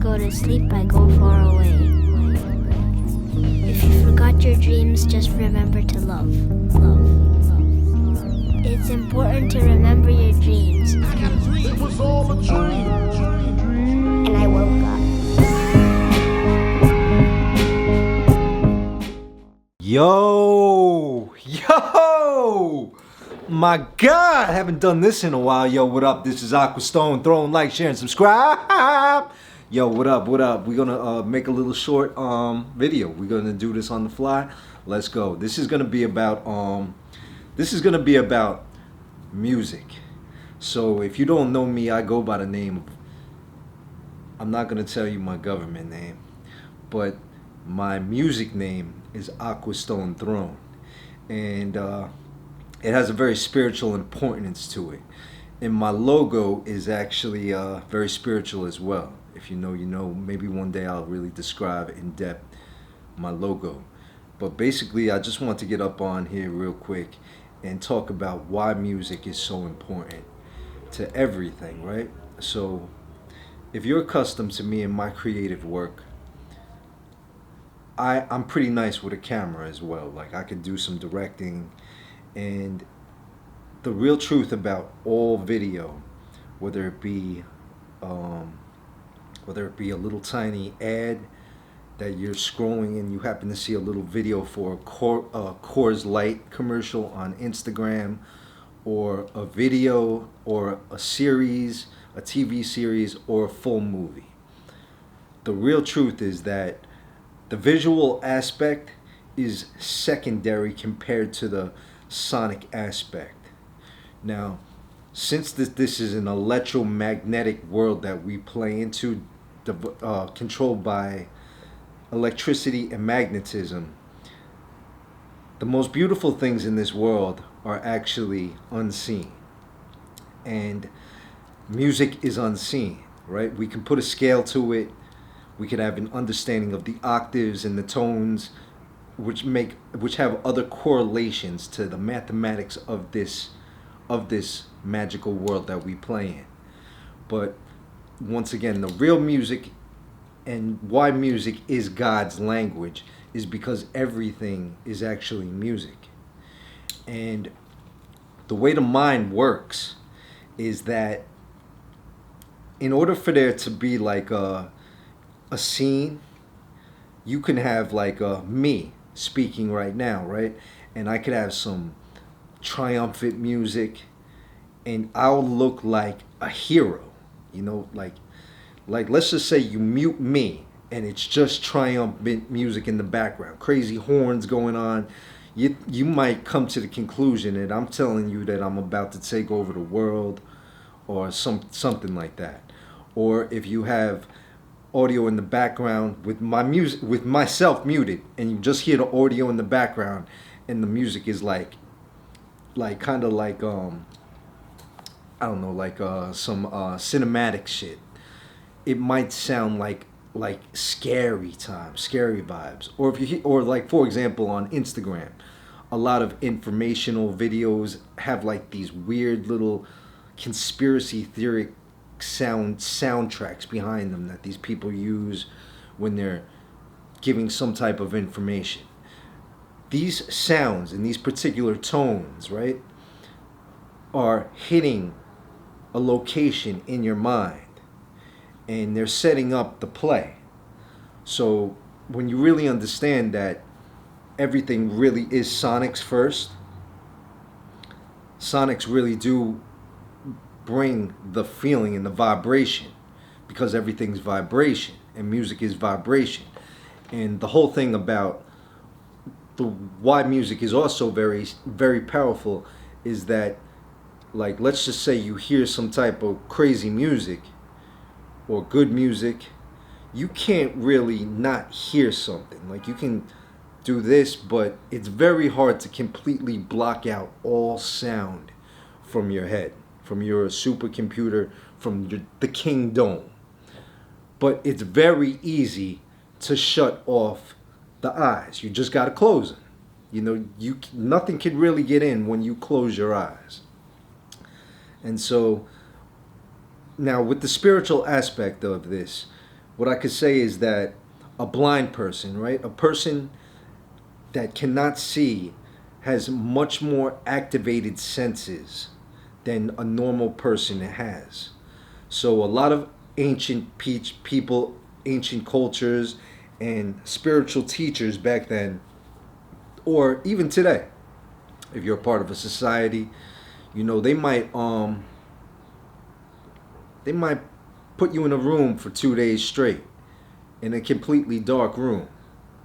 go to sleep, I go far away. If you forgot your dreams, just remember to love. It's important to remember your dreams. It was all a dream. And I woke up. Yo! My God, I haven't done this in a while. Yo, what up? This is AquaStoneThrone. Like, share, and subscribe. Yo, what up? We're gonna make a little short video. We're gonna do this on the fly. Let's go. This is gonna be about music. So if you don't know me, I go by the name of, I'm not gonna tell you my government name, but my music name is AquaStoneThrone, and it has a very spiritual importance to it. And my logo is actually very spiritual as well. If you know, you know. Maybe one day I'll really describe in depth my logo. But basically, I just want to get up on here real quick and talk about why music is so important to everything, right? So if you're accustomed to me and my creative work, I'm pretty nice with a camera as well. Like, I could do some directing. And the real truth about all video, whether it be a little tiny ad that you're scrolling and you happen to see a little video for a Coors Light commercial on Instagram, or a video, or a series, a TV series, or a full movie. The real truth is that the visual aspect is secondary compared to the sonic aspect. Now, since this is an electromagnetic world that we play into, controlled by electricity and magnetism, the most beautiful things in this world are actually unseen. And music is unseen, right? We can put a scale to it. We can have an understanding of the octaves and the tones, which have other correlations to the mathematics of this magical world that we play in. But once again, the real music, and why music is God's language, is because everything is actually music. And the way the mind works is that in order for there to be like a scene, you can have like me speaking right now, right? And I could have some triumphant music, and I'll look like a hero, you know, like let's just say you mute me and it's just triumphant music in the background, crazy horns going on. You might come to the conclusion that I'm telling you that I'm about to take over the world, or something like that. Or if you have audio in the background with my music, with myself muted, and you just hear the audio in the background, and the music is like kind of like I don't know, like some cinematic shit. It might sound like scary vibes. Or if you or like, for example, on Instagram, a lot of informational videos have like these weird little conspiracy theory soundtracks behind them that these people use when they're giving some type of information. These sounds and these particular tones, right, are hitting a location in your mind, and they're setting up the play. So when you really understand that everything really is sonics first, sonics really do bring the feeling and the vibration, because everything's vibration and music is vibration. And the whole thing about why music is also very, very powerful is that, like, let's just say you hear some type of crazy music or good music, you can't really not hear something. Like, you can do this, but it's very hard to completely block out all sound from your head, from your supercomputer, from the King Dome. But it's very easy to shut off the eyes. You just got to close them. You know, nothing can really get in when you close your eyes. And so now with the spiritual aspect of this, what I could say is that a blind person, right? A person that cannot see has much more activated senses than a normal person has. So a lot of ancient people, ancient cultures, and spiritual teachers back then, or even today, if you're a part of a society, you know, they might put you in a room for 2 days straight, in a completely dark room,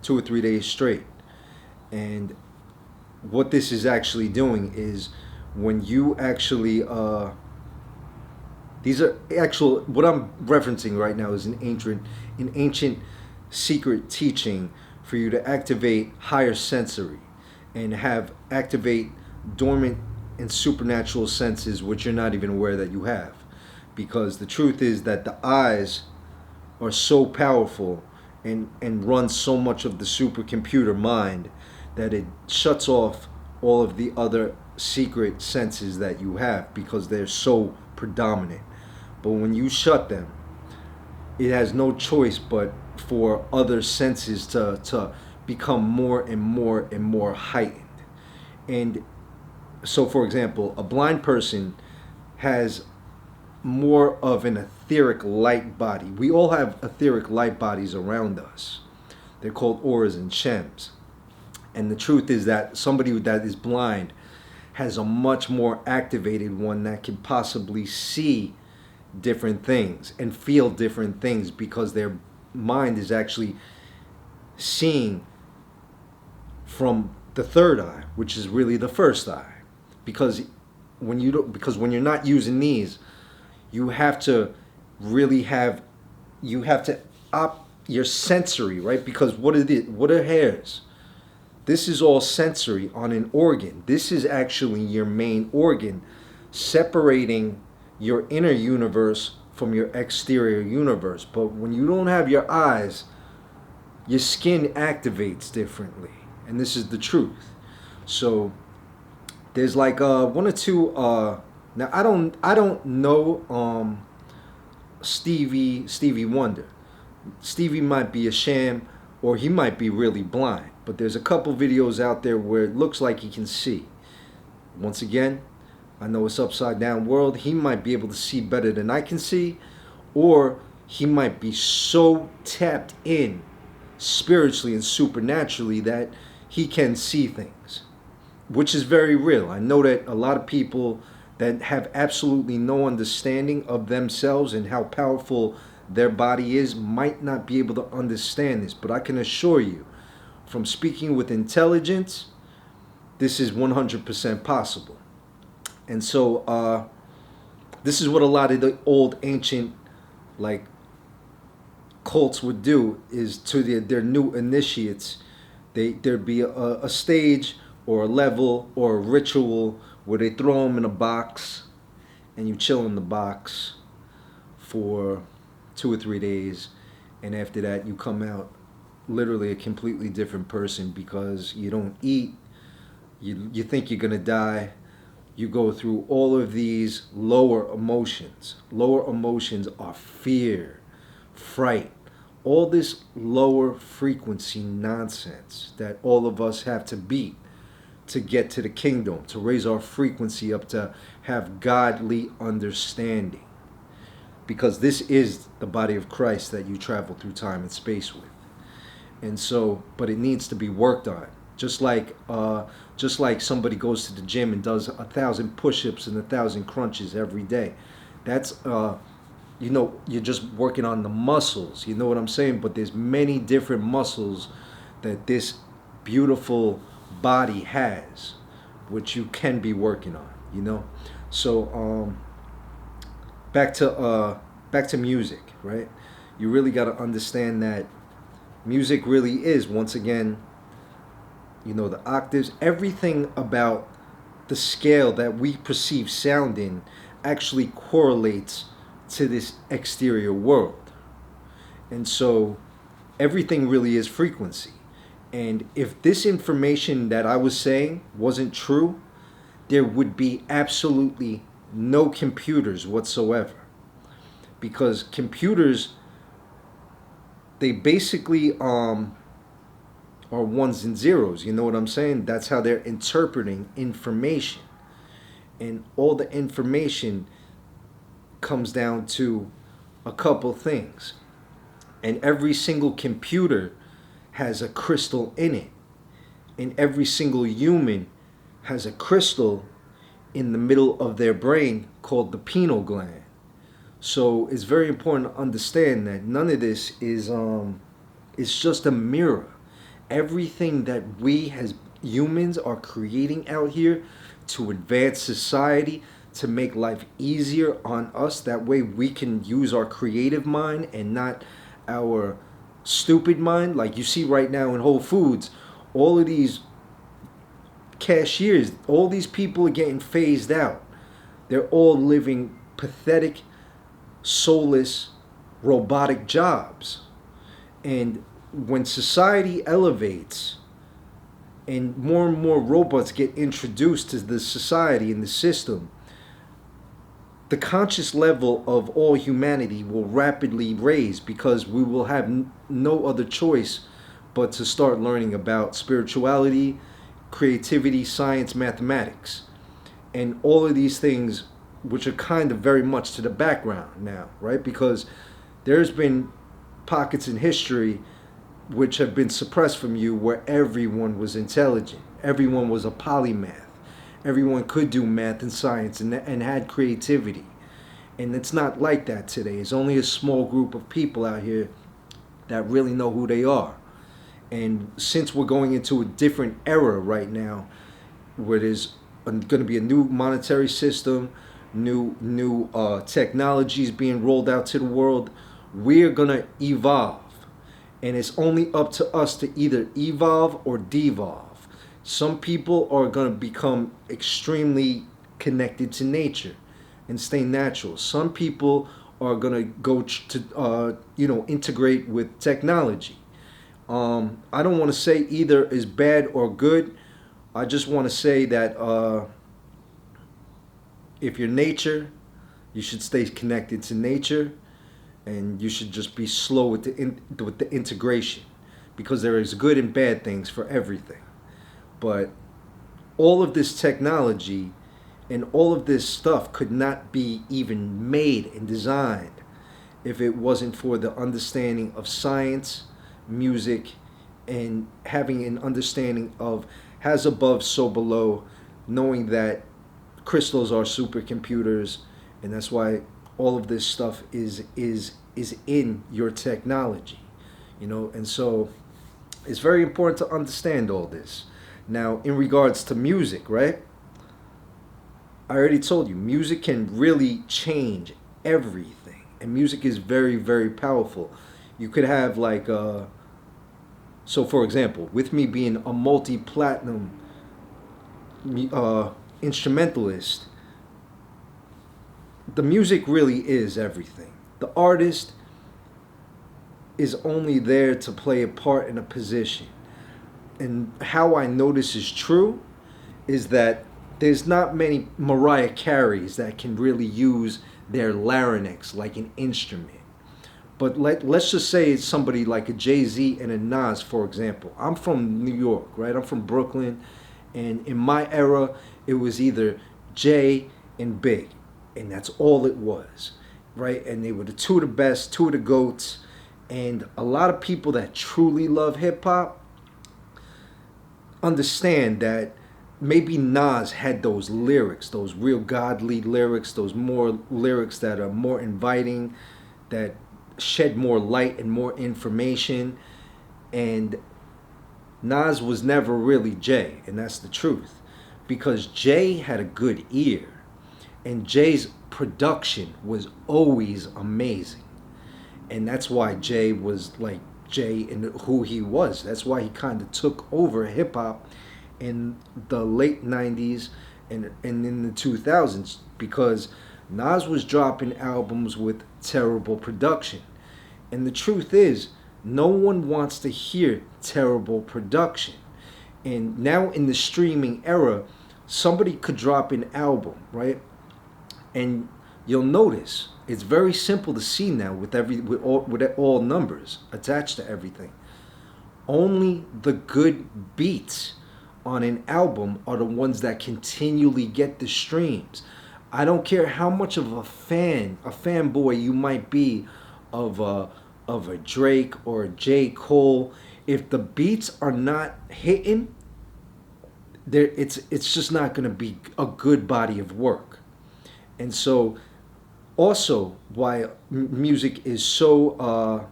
2 or 3 days straight. And what this is actually doing is, when you actually these are actual, what I'm referencing right now is an ancient secret teaching for you to activate higher sensory and have activate dormant and supernatural senses which you're not even aware that you have. Because the truth is that the eyes are so powerful and run so much of the supercomputer mind that it shuts off all of the other secret senses that you have, because they're so predominant. But when you shut them, it has no choice but for other senses to become more and more and more heightened. And so, for example, a blind person has more of an etheric light body. We all have etheric light bodies around us. They're called auras and shems. And the truth is that somebody that is blind has a much more activated one that can possibly see different things and feel different things, because their mind is actually seeing from the third eye, which is really the first eye. Because when you're not using these, you have to really have, you have to op your sensory, right? Because what are hairs? This is all sensory on an organ. This is actually your main organ, separating your inner universe from your exterior universe. But when you don't have your eyes, your skin activates differently. And this is the truth. So there's like one or two now I don't know Stevie Wonder. Stevie might be a sham, or he might be really blind. But there's a couple videos out there where it looks like he can see. Once again, I know it's upside down world. He might be able to see better than I can see, or he might be so tapped in spiritually and supernaturally that he can see things, which is very real. I know that a lot of people that have absolutely no understanding of themselves and how powerful their body is might not be able to understand this. But I can assure you, from speaking with intelligence, this is 100% possible. And so this is what a lot of the old ancient like cults would do, is to their new initiates, there'd be a stage or a level or a ritual where they throw them in a box and you chill in the box for 2 or 3 days, and after that you come out literally a completely different person, because you don't eat, you think you're gonna die, you go through all of these lower emotions. Lower emotions are fear, fright, all this lower frequency nonsense that all of us have to beat to get to the kingdom, to raise our frequency up, to have godly understanding. Because this is the body of Christ that you travel through time and space with. And so, but it needs to be worked on. Just like somebody goes to the gym and does 1,000 push-ups and 1,000 crunches every day. That's you're just working on the muscles. You know what I'm saying? But there's many different muscles that this beautiful body has, which you can be working on. You know, so back to music, right? You really got to understand that music really is, once again, the octaves, everything about the scale that we perceive sound in actually correlates to this exterior world. And so everything really is frequency. And if this information that I was saying wasn't true, there would be absolutely no computers whatsoever. Because computers they basically are ones and zeros. You know what I'm saying? That's how they're interpreting information. And all the information comes down to a couple things. And every single computer has a crystal in it. And every single human has a crystal in the middle of their brain called the pineal gland. So it's very important to understand that none of this is it's just a mirror. Everything that we as humans are creating out here to advance society, to make life easier on us, that way we can use our creative mind and not our stupid mind. Like you see right now in Whole Foods, all of these cashiers, all these people are getting phased out. They're all living pathetic, soulless, robotic jobs. And when society elevates and more robots get introduced to the society and the system, the conscious level of all humanity will rapidly raise, because we will have no other choice but to start learning about spirituality, creativity, science, mathematics, and all of these things, which are kind of very much to the background now, right? Because there's been pockets in history which have been suppressed from you where everyone was intelligent, everyone was a polymath, everyone could do math and science and had creativity. And it's not like that today. It's only a small group of people out here that really know who they are. And since we're going into a different era right now, where there's going to be a new monetary system, new technologies being rolled out to the world, we're going to evolve. And it's only up to us to either evolve or devolve. Some people are going to become extremely connected to nature and stay natural. Some people are going to go to integrate with technology. I don't want to say either is bad or good. I just want to say that if you're nature, you should stay connected to nature, and you should just be slow with the integration, because there is good and bad things for everything. But all of this technology and all of this stuff could not be even made and designed if it wasn't for the understanding of science, music, and having an understanding of as above, so below, knowing that crystals are supercomputers, and that's why all of this stuff is in your technology, and so it's very important to understand all this. Now, in regards to music, right? I already told you, music can really change everything, and music is very, very powerful. You could have so for example, with me being a multi-platinum instrumentalist, the music really is everything. The artist is only there to play a part in a position. And how I know this is true is that there's not many Mariah Careys that can really use their larynx like an instrument. But let's just say it's somebody like a Jay-Z and a Nas, for example. I'm from New York, right? I'm from Brooklyn. And in my era, it was either Jay and Big. And that's all it was, right? And they were the two of the best, two of the GOATs. And a lot of people that truly love hip-hop understand that maybe Nas had those lyrics, those real godly lyrics, those more lyrics that are more inviting, that shed more light and more information. And Nas was never really Jay, and that's the truth, because Jay had a good ear, and Jay's production was always amazing. And that's why Jay was like Jay and who he was. That's why he kind of took over hip hop in the late 90s and in the 2000s, because Nas was dropping albums with terrible production. And the truth is, no one wants to hear terrible production. And now in the streaming era, somebody could drop an album, right? And you'll notice, It's very simple to see now with all numbers attached to everything. Only the good beats on an album are the ones that continually get the streams. I don't care how much of a fanboy you might be of a Drake or a J. Cole. If the beats are not hitting, it's just not going to be a good body of work. And so, also, why music is so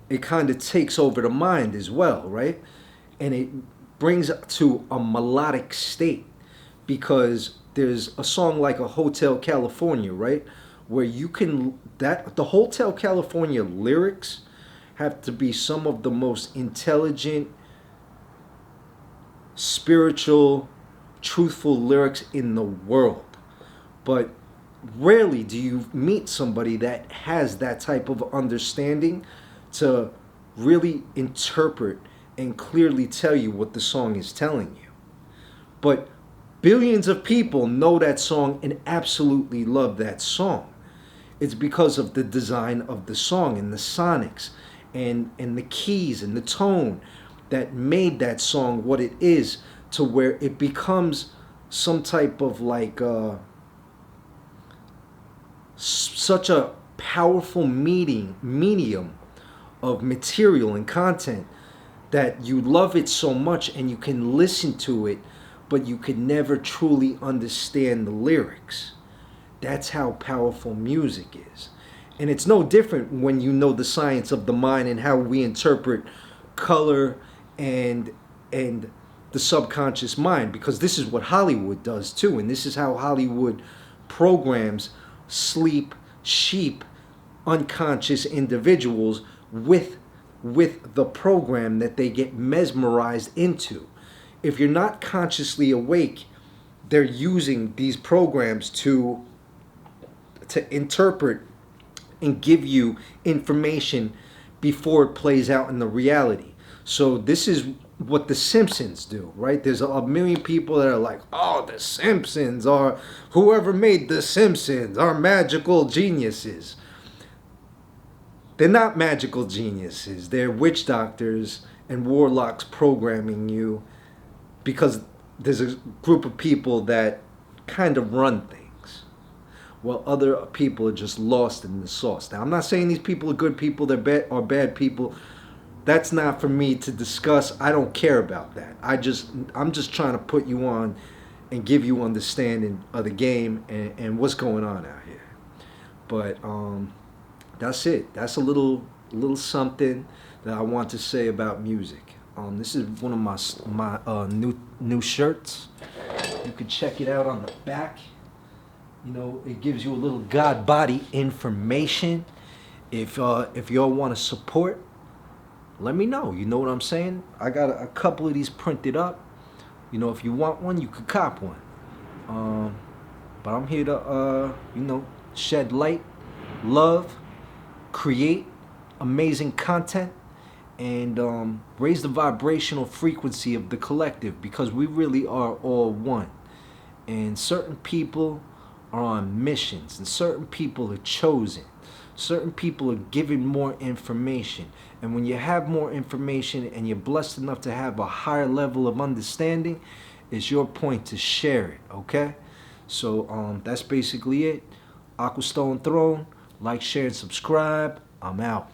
it kind of takes over the mind as well, right? And it brings to a melodic state, because there's a song like a Hotel California, right? Where you can, that the Hotel California lyrics have to be some of the most intelligent, spiritual, truthful lyrics in the world. But rarely do you meet somebody that has that type of understanding to really interpret and clearly tell you what the song is telling you. But billions of people know that song and absolutely love that song. It's because of the design of the song and the sonics and the keys and the tone that made that song what it is, to where it becomes some type of like such a powerful medium of material and content that you love it so much and you can listen to it, but you can never truly understand the lyrics. That's how powerful music is. And it's no different when you know the science of the mind and how we interpret color and the subconscious mind, because this is what Hollywood does too, and this is how Hollywood programs sleep sheep unconscious individuals with the program that they get mesmerized into. If you're not consciously awake, they're using these programs to interpret and give you information before it plays out in the reality. So this is what the Simpsons do, right? There's a million people that are like, oh, the Simpsons, or whoever made the Simpsons are magical geniuses. They're not magical geniuses. They're witch doctors and warlocks programming you, because there's a group of people that kind of run things, while other people are just lost in the sauce. Now, I'm not saying these people are good people, they're bad or bad people. That's not for me to discuss. I don't care about that. I'm just trying to put you on and give you understanding of the game and what's going on out here. But that's it. That's a little something that I want to say about music. This is one of my new shirts. You can check it out on the back. You know, it gives you a little God body information. If y'all want to support, let me know. You know what I'm saying? I got a couple of these printed up. You know, if you want one, you could cop one. But I'm here to shed light, love, create amazing content, and raise the vibrational frequency of the collective, because we really are all one. And certain people are on missions, and certain people are chosen. Certain people are given more information. And when you have more information and you're blessed enough to have a higher level of understanding, it's your point to share it, okay? So that's basically it. AquaStoneThrone. Like, share, and subscribe. I'm out.